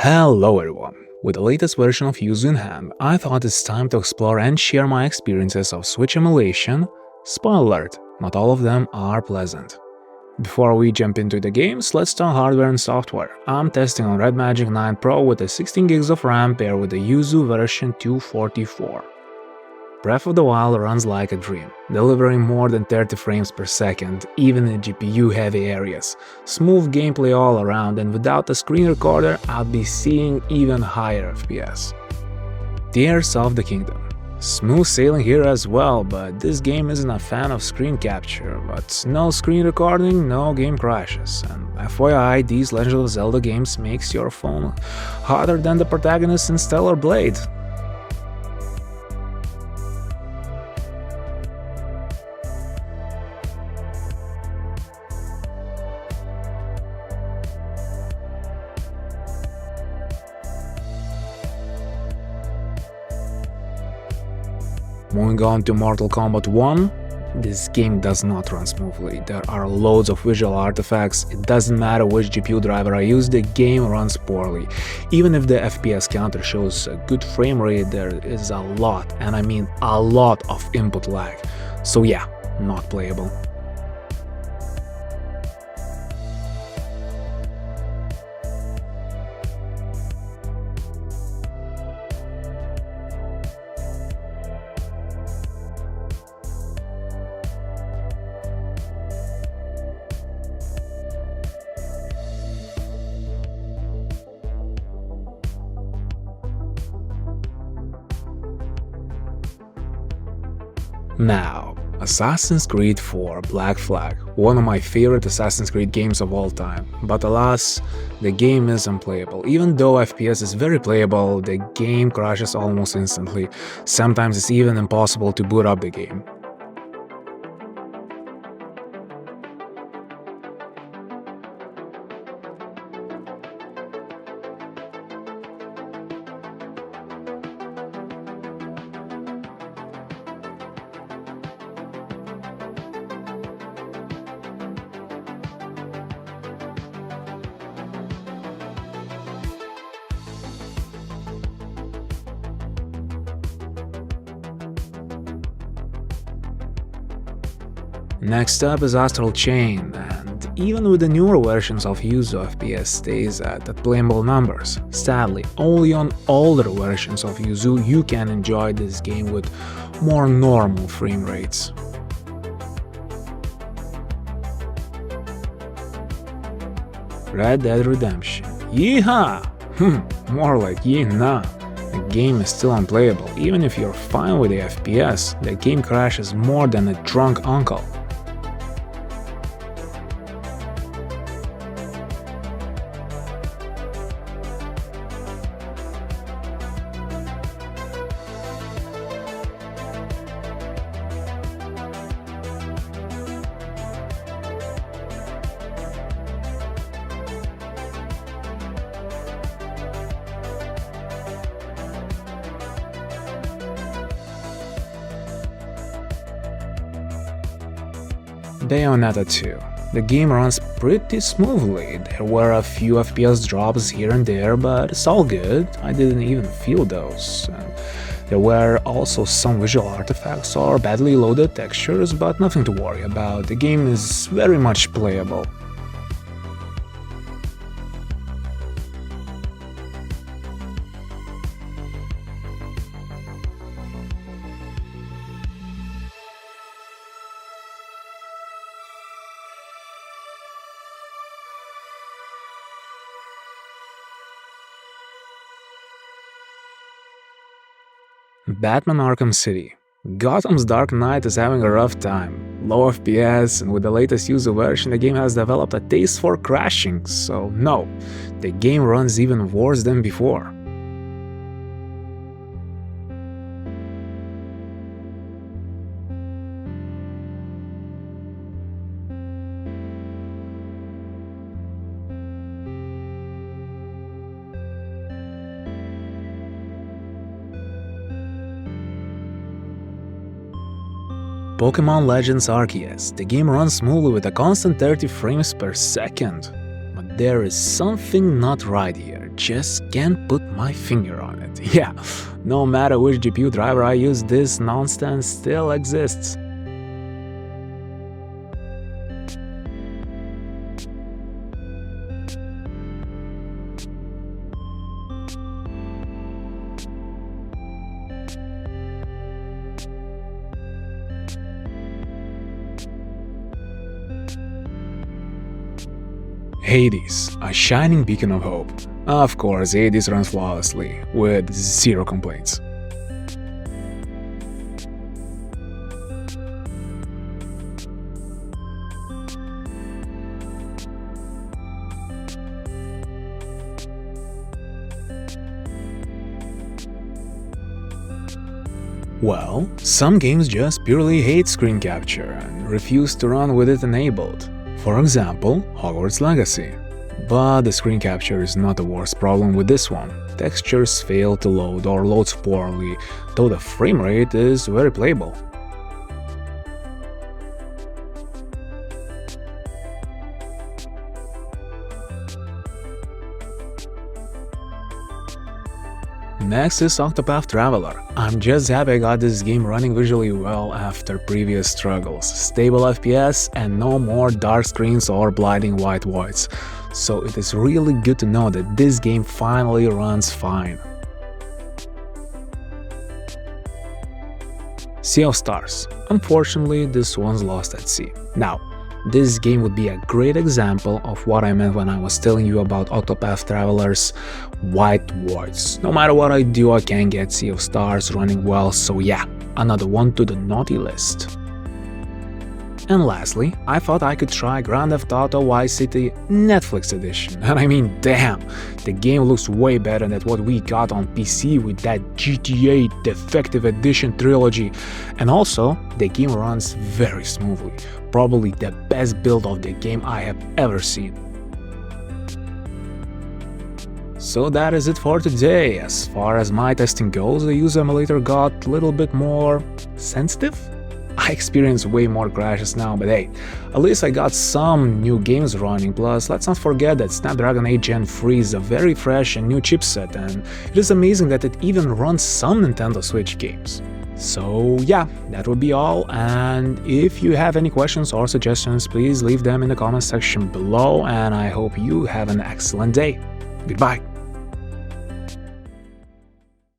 Hello everyone! With the latest version of Yuzu in hand, I thought it's time to explore and share my experiences of Switch emulation. Spoiler alert, not all of them are pleasant. Before we jump into the games, let's talk hardware and software. I'm testing on REDMAGIC 9 Pro with a 16GB of RAM paired with the Yuzu version 244. Breath of the Wild runs like a dream, delivering more than 30 frames per second, even in GPU-heavy areas. Smooth gameplay all around, and without a screen recorder, I'd be seeing even higher FPS. Tears of the Kingdom. Smooth sailing here as well, but this game isn't a fan of screen capture, but no screen recording, no game crashes. And FYI, these Legend of Zelda games makes your phone hotter than the protagonist in Stellar Blade. Moving on to Mortal Kombat 1, this game does not run smoothly. There are loads of visual artifacts, it doesn't matter which GPU driver I use, the game runs poorly. Even if the FPS counter shows a good frame rate, there is a lot, and I mean a lot of input lag. So yeah, not playable. Now, Assassin's Creed 4 Black Flag, one of my favorite Assassin's Creed games of all time, but alas, the game is unplayable. Even though FPS is very playable, the game crashes almost instantly. Sometimes it's even impossible to boot up the game. Next up is Astral Chain, and even with the newer versions of Yuzu, FPS stays at playable numbers. Sadly, only on older versions of Yuzu you can enjoy this game with more normal frame rates. Red Dead Redemption. Yeehaw! More like yee-nah. The game is still unplayable. Even if you're fine with the FPS, the game crashes more than a drunk uncle. Beyonetta 2. The game runs pretty smoothly. There were a few FPS drops here and there, but it's all good. I didn't even feel those. And there were also some visual artifacts or badly loaded textures, but nothing to worry about. The game is very much playable. Batman Arkham City. Gotham's Dark Knight is having a rough time. Low FPS, and with the latest Yuzu version the game has developed a taste for crashing, so no, the game runs even worse than before. Pokemon Legends Arceus. The game runs smoothly with a constant 30 frames per second. But there is something not right here. just can't put my finger on it. Yeah, no matter which GPU driver I use, this nonsense still exists. Hades, a shining beacon of hope. Of course, Hades runs flawlessly, with zero complaints. Well, some games just purely hate screen capture and refuse to run with it enabled. For example, Hogwarts Legacy. But the screen capture is not the worst problem with this one. Textures fail to load or loads poorly, though the frame rate is very playable. Next is Octopath Traveler. I'm just happy I got this game running visually well after previous struggles. Stable FPS and no more dark screens or blinding white voids. So it is really good to know that this game finally runs fine. Sea of Stars. Unfortunately, this one's lost at sea. Now, this game would be a great example of what I meant when I was telling you about Octopath Traveler's white voids. No matter what I do, I can't get Sea of Stars running well, so yeah, another one to the naughty list. And lastly, I thought I could try Grand Theft Auto Vice City Netflix edition, and I mean damn, the game looks way better than what we got on PC with that GTA Defective Edition trilogy, and also the game runs very smoothly, probably the best build of the game I have ever seen. So that is it for today. As far as my testing goes, the user emulator got a little bit more sensitive. I experience way more crashes now, but hey, at least I got some new games running, plus let's not forget that Snapdragon 8 Gen 3 is a very fresh and new chipset, and it is amazing that it even runs some Nintendo Switch games. So yeah, that would be all, and if you have any questions or suggestions, please leave them in the comment section below, and I hope you have an excellent day. Goodbye!